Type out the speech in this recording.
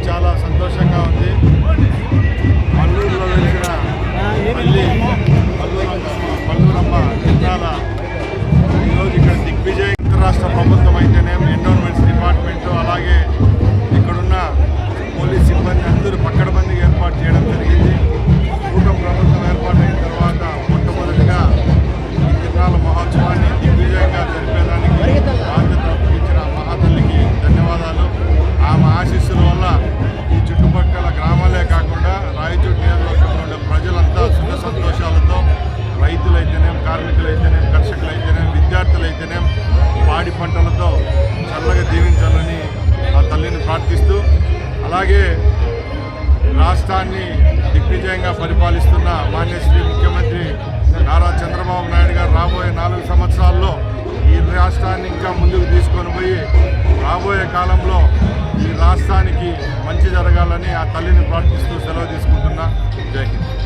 చాలా సంతోషంగా ఉంది. మల్లూరులో వెలిసిన మల్లూరమ్మ చిత్రాల ఈరోజు ఇక్కడ దిగ్విజయం. రాష్ట్ర ప్రభుత్వం అయితేనేం, ఎండోన్మెంట్స్ డిపార్ట్మెంటు, అలాగే ఇక్కడున్న పోలీస్ సిబ్బంది అందరూ పక్కడబందీగా ఏర్పాటు చేయడం జరిగింది. కూటమి ప్రభుత్వం ఏర్పాటైన తర్వాత మొట్టమొదటిగా ఈ చిత్రాల మహోత్సవాన్ని దిగ్విజయంగా జరిపేదానికి బాధ్యత అప్పగించిన మహాతల్లికి ధన్యవాదాలు. ఆమె ఆశీస్సుల వల్ల ఈ చుట్టుపక్కల గ్రామాలే కాకుండా రాయచోటి నియోజకవర్గంలో ఉండే ప్రజలంతా సుఖ సంతోషాలతో, రైతులైతేనేం, కార్మికులైతేనేం, కర్షకులైతేనేం, విద్యార్థులైతేనేం పాడి పంటలతో చల్లగా దీవించాలని ఆ తల్లిని ప్రార్థిస్తూ, అలాగే రాష్ట్రాన్ని దిగ్విజయంగా పరిపాలిస్తున్న మాన్యశ్రీ ముఖ్యమంత్రి నారా చంద్రబాబు నాయుడు గారు రాబోయే 4 సంవత్సరాల్లో ఈ రాష్ట్రాన్ని ఇంకా ముందుకు తీసుకొని పోయి రాబోయే కాలంలో ఈ రాష్ట్రానికి మంచి జరగాలని ఆ తల్లిని ప్రార్థిస్తూ సెలవు తీసుకుంటున్నా. జై హింద్.